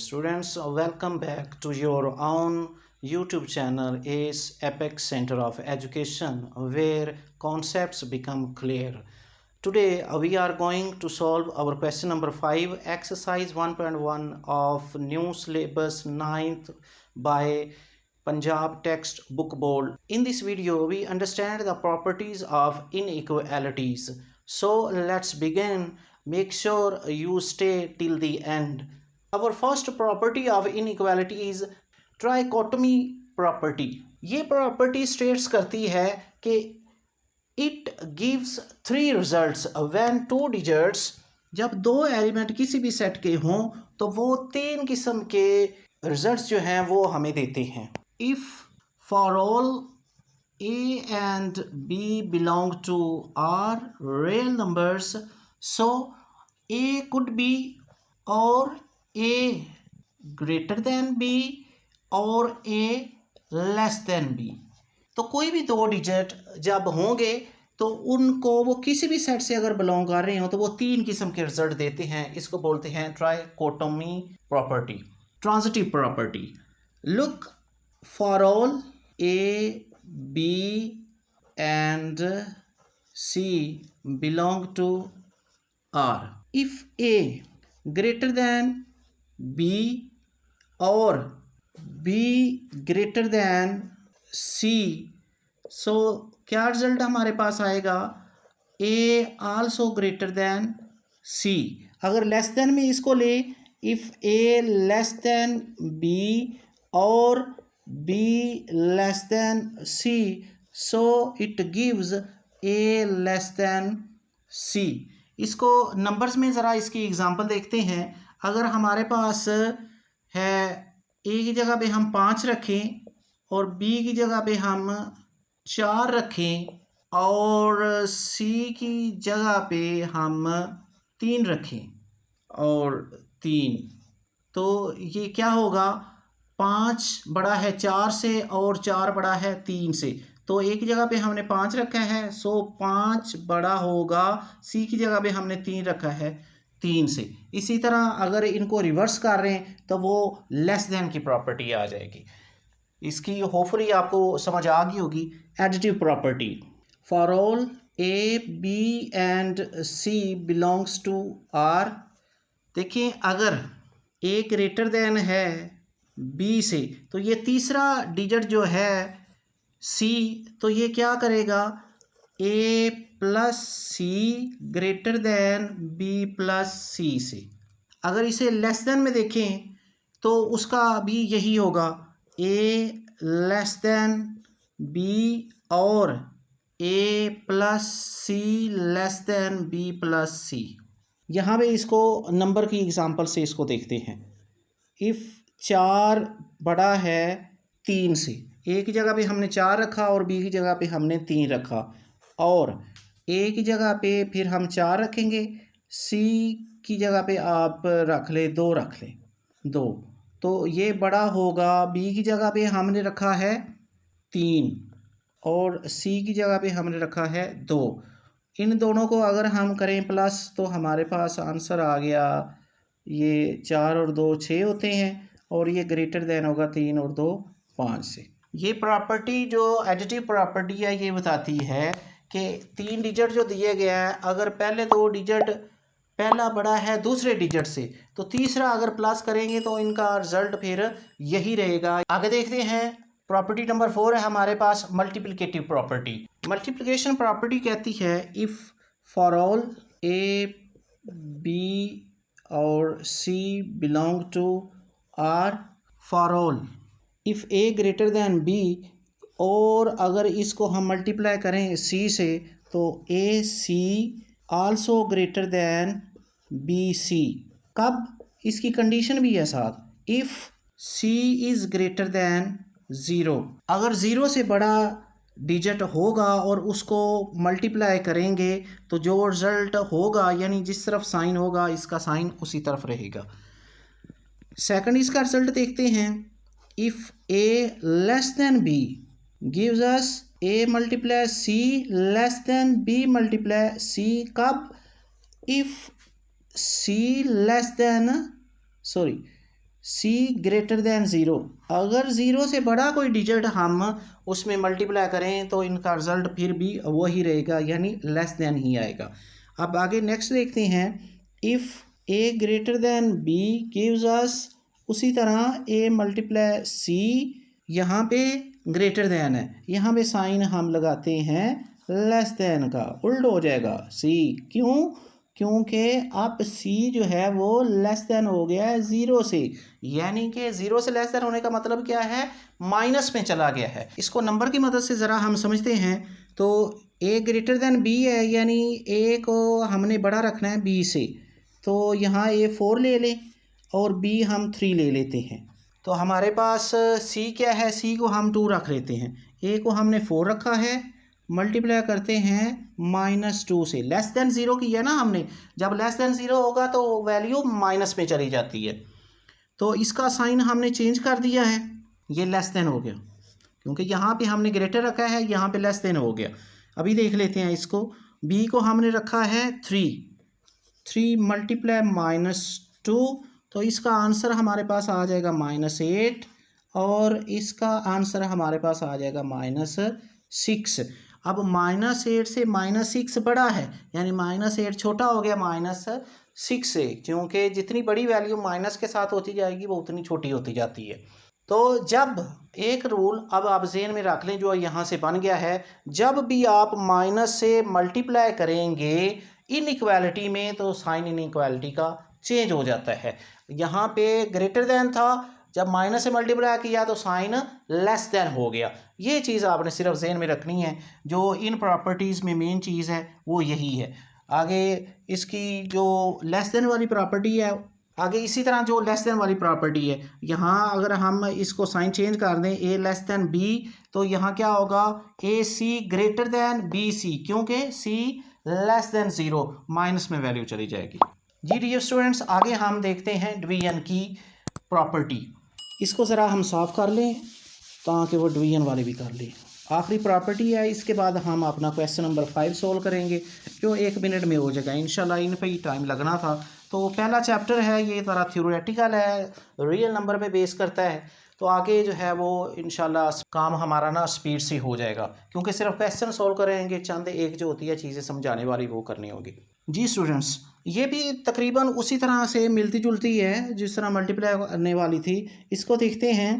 students, welcome back to your own YouTube channel ACE Apex Center of Education, where concepts become clear. Today we are going to solve our question number 5, exercise 1.1 of new syllabus 9th by Punjab Textbook Board. In this video we understand the properties of inequalities. So let's begin. Make sure you stay till the end. Our first property of inequality is trichotomy property. ये property states करती है कि it gives three results when two digits, जब दो element किसी भी set के हों तो वो तीन किस्म के रिजल्ट्स जो हैं वो हमें देते हैं. If for all A and B belong to R real numbers, so A could be or A greater than B और A less than B. तो कोई भी दो डिजिट जब होंगे तो उनको वो किसी भी सेट से अगर बिलोंग कर रहे हो तो वो तीन किस्म के रिजल्ट देते हैं. इसको बोलते हैं trichotomy property, transitive property. Look for all A, B and C belong to R. If A greater than B or B greater than C, so क्या रिजल्ट हमारे पास आएगा? A also greater than C. अगर less than में इसको ले, if A less than B or B less than C, so it gives A less than C. इसको numbers में ज़रा इसकी एग्जांपल देखते हैं. अगर हमारे पास है A की जगह पे हम 5 रखें और B की जगह पे हम 4 रखें और C की जगह पे हम 3 रखें और 3, तो ये क्या होगा? 5 बड़ा है 4 से और 4 बड़ा है 3 से, तो A की जगह पे हमने 5 रखा है, सो 5 बड़ा होगा. C की जगह पे हमने 3 रखा है 3 से. इसी तरह अगर इनको रिवर्स कर रहे हैं तो वो लेस देन की प्रॉपर्टी आ जाएगी. इसकी होपफुली आपको समझ आ गई होगी. Additive property, for all A, B and C belongs to R. देखिए अगर A ग्रेटर देन है B से तो ये तीसरा डिजिट जो है C, तो ये क्या करेगा? A plus C greater than B plus C से. अगर इसे लेस देन में देखें तो उसका भी यही होगा, A लेस देन B और A plus C less than B plus C. यहाँ पे इसको नंबर की एग्जांपल से इसको देखते हैं. इफ़ 4 बड़ा है 3 से, A की जगह पे हमने 4 रखा और B की जगह पे हमने 3 रखा, और A की जगह पे फिर हम 4 रखेंगे, C की जगह पे आप रख ले 2 रख लें 2, तो ये बड़ा होगा. B की जगह पे हमने रखा है 3 और C की जगह पे हमने रखा है 2. इन दोनों को अगर हम करें प्लस तो हमारे पास आंसर आ गया, ये 4 और 2 6 होते हैं और ये ग्रेटर देन होगा 3 और 2 5 से. ये प्रॉपर्टी जो एडिटिव प्रॉपर्टी है ये बताती है कि 3 डिजिट जो दिए गया है, अगर पहले 2 डिजिट पहला बड़ा है दूसरे डिजिट से तो तीसरा अगर प्लस करेंगे तो इनका रिजल्ट फिर यही रहेगा. आगे देखते हैं. प्रॉपर्टी नंबर 4 है हमारे पास मल्टीप्लिकेटिव प्रॉपर्टी. मल्टीप्लिकेशन प्रॉपर्टी कहती है if for all A, B और C belong to R, for all if A greater than B, और अगर इसको हम मल्टीप्लाई करें C से तो AC also greater than BC. कब? इसकी कंडीशन भी है साथ, if C is greater than 0. अगर 0 से बड़ा डिजिट होगा और उसको मल्टीप्लाई करेंगे तो जो रिजल्ट होगा, यानी जिस तरफ साइन होगा इसका साइन उसी तरफ रहेगा. सेकंड इसका रिजल्ट देखते हैं. If A less than B gives us A multiply C less than B multiply C. कब? If C less than C greater than zero. अगर ज़ीरो से बड़ा कोई डिजिट हम उसमें मल्टीप्लाई करें तो इनका रिजल्ट फिर भी वही रहेगा, यानी लेस देन ही आएगा। अब आगे नेक्स्ट देखते हैं, if A greater than B gives us, उसी तरह ए मल्टीप्लाई सी, यहाँ पे ग्रेटर देन है, यहाँ पे साइन हम लगाते हैं लेस देन का, उल्ट हो जाएगा सी। क्यों? क्योंकि अब सी जो है वो लेस देन हो गया है ज़ीरो से, यानी कि ज़ीरो से लेस देन होने का मतलब क्या है, माइनस में चला गया है। इसको नंबर की मदद से ज़रा हम समझते हैं। तो ए ग्रेटर देन बी है, यानी ए को हमने बड़ा रखना है बी से, तो यहाँ ए 4 ले लें और बी हम 3 ले लेते हैं। तो हमारे पास सी क्या है, सी को हम 2 रख लेते हैं, ए को हमने 4 रखा है, मल्टीप्लाई करते हैं -2 से। लेस देन ज़ीरो किया ना हमने, जब लेस देन ज़ीरो होगा तो वैल्यू माइनस में चली जाती है। तो इसका साइन हमने चेंज कर दिया है, ये लेस देन हो गया, क्योंकि यहाँ पे हमने ग्रेटर रखा है, यहाँ पे लेस देन हो गया। अभी देख लेते हैं इसको, बी को हमने रखा है 3 मल्टीप्लाई -2, तो इसका आंसर हमारे पास आ जाएगा -8 और इसका आंसर हमारे पास आ जाएगा -6। अब -8 से -6 बड़ा है, यानी -8 छोटा हो गया -6 से, क्योंकि जितनी बड़ी वैल्यू माइनस के साथ होती जाएगी वो उतनी छोटी होती जाती है। तो जब एक रूल अब आप ज़हन में रख लें जो यहाँ से बन गया है, जब भी आप माइनस से मल्टीप्लाई करेंगे इनइक्वालिटी में तो साइन इनइक्वालिटी का चेंज हो जाता है। यहाँ पे ग्रेटर देन था, जब माइनस से मल्टीप्लाई किया तो साइन लेस देन हो गया। ये चीज़ आपने सिर्फ ज़हन में रखनी है, जो इन प्रॉपर्टीज़ में मेन चीज़ है वो यही है। आगे इसकी जो लेस देन वाली प्रॉपर्टी है, आगे इसी तरह जो लेस देन वाली प्रॉपर्टी है, यहाँ अगर हम इसको साइन चेंज कर दें ए लेस देन बी, तो यहाँ क्या होगा, ए सी ग्रेटर देन बी सी, क्योंकि सी लेस देन ज़ीरो, माइनस में वैल्यू चली जाएगी। जी डियर स्टूडेंट्स, आगे हम देखते हैं डिवीजन की प्रॉपर्टी। इसको ज़रा हम साफ़ कर लें ताकि वो डिवीजन वाले भी कर लें। आखिरी प्रॉपर्टी है, इसके बाद हम अपना क्वेश्चन नंबर 5 सोल्व करेंगे, जो 1 मिनट में हो जाएगा इंशाल्लाह। इन पे ही टाइम लगना था। तो पहला चैप्टर है ये ज़रा थ्योरेटिकल है, रियल नंबर पे बेस करता है, तो आगे जो है वो इंशाल्लाह काम हमारा ना स्पीड से हो जाएगा, क्योंकि सिर्फ क्वेश्चन सोल्व करेंगे, चंद एक जो होती है चीज़ें समझाने वाली वो करनी होगी। जी स्टूडेंट्स, ये भी तकरीबन उसी तरह से मिलती जुलती है जिस तरह मल्टीप्लाई करने वाली थी। इसको देखते हैं,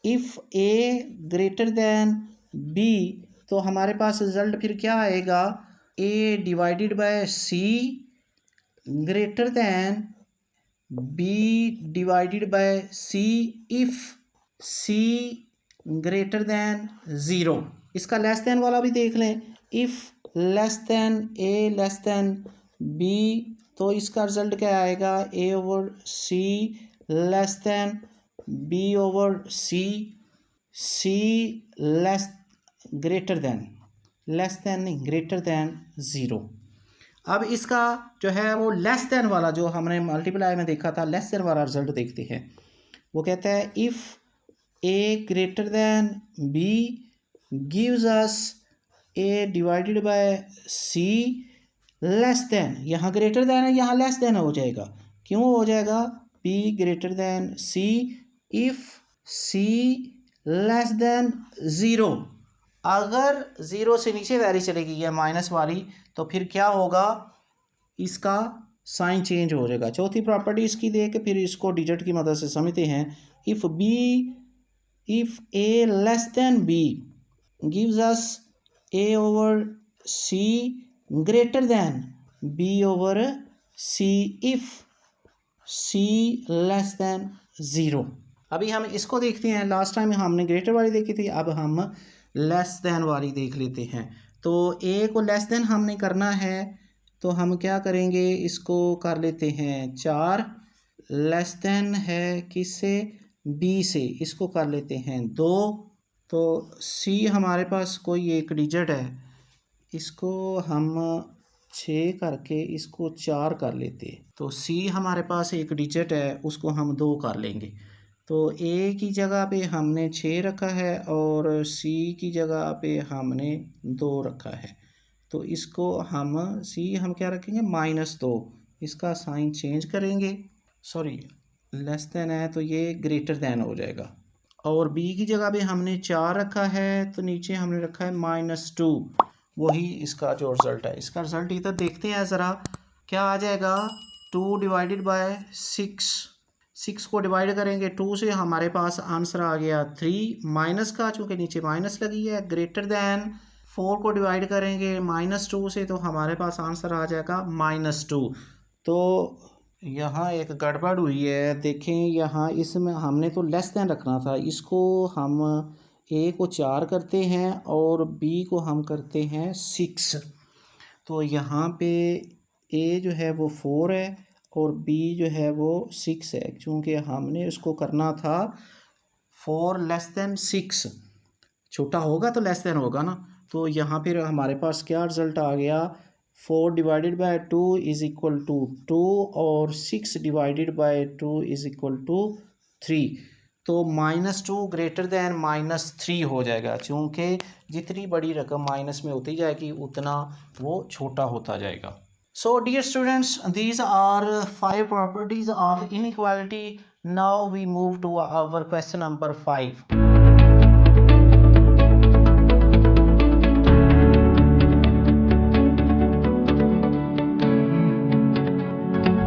if A greater than B, तो हमारे पास रिजल्ट फिर क्या आएगा, A divided by C greater than B divided by C if C greater than zero. इसका लेस देन वाला भी देख लें, if less than A less than B, तो इसका रिजल्ट क्या आएगा, A over C less than B over C, C less greater than, less than नहीं ग्रेटर देन ज़ीरो। अब इसका जो है वो लेस देन वाला जो हमने मल्टीप्लाई में देखा था, लेस देन वाला रिजल्ट देखते हैं। वो कहता है if A greater than B gives us A divided by C less than, यहाँ ग्रेटर देन है, यहाँ लेस देन हो जाएगा। क्यों हो जाएगा, B greater than C if C less than zero. अगर ज़ीरो से नीचे वैल्यू चलेगी है माइनस वाली, तो फिर क्या होगा, इसका साइन चेंज हो जाएगा। चौथी प्रॉपर्टी इसकी दे के फिर इसको डिजिट की मदद से समझते हैं। If A less than B gives us A over C greater than B over C if C less than zero. अभी हम इसको देखते हैं, लास्ट टाइम हमने ग्रेटर वाली देखी थी, अब हम लेस देन वाली देख लेते हैं। तो ए को लेस देन हमने करना है, तो हम क्या करेंगे, इसको कर लेते हैं 4, लेस देन है किससे, बी से, इसको कर लेते हैं 2। तो सी हमारे पास कोई एक डिजिट है, इसको हम 6 करके इसको 4 कर लेते। तो सी हमारे पास एक डिजिट है, उसको हम 2 कर लेंगे। तो ए की जगह पे हमने 6 रखा है और सी की जगह पे हमने 2 रखा है। तो इसको हम सी हम क्या रखेंगे, -2, इसका साइन चेंज करेंगे, सॉरी लेस देन है तो ये ग्रेटर देन हो जाएगा, और b की जगह पे हमने 4 रखा है तो नीचे हमने रखा है -2। वही इसका जो रिज़ल्ट है, इसका रिज़ल्ट इधर देखते हैं ज़रा क्या आ जाएगा। 2 डिवाइडेड बाय 6 को डिवाइड करेंगे 2 से, हमारे पास आंसर आ गया 3। माइनस का चूँकि नीचे माइनस लगी है, ग्रेटर दैन 4 को डिवाइड करेंगे -2 से तो हमारे पास आंसर आ जाएगा -2। तो यहाँ एक गड़बड़ हुई है, देखें यहाँ इसमें हमने तो लेस देन रखना था, इसको हम ए को 4 करते हैं और बी को हम करते हैं 6। तो यहाँ पे ए जो है वो 4 है और बी जो है वो 6 है, क्योंकि हमने इसको करना था 4 लेस देन 6, छोटा होगा तो लेस देन होगा ना। तो यहाँ फिर हमारे पास क्या रिजल्ट आ गया, 4 divided by 2 is equal to 2 और 6 divided by 2 is equal to 3। तो -2 ग्रेटर दैन -3 हो जाएगा, क्योंकि जितनी बड़ी रकम माइनस में होती जाएगी उतना वो छोटा होता जाएगा। So dear students, these are 5 properties of inequality. Now we move to our question number 5.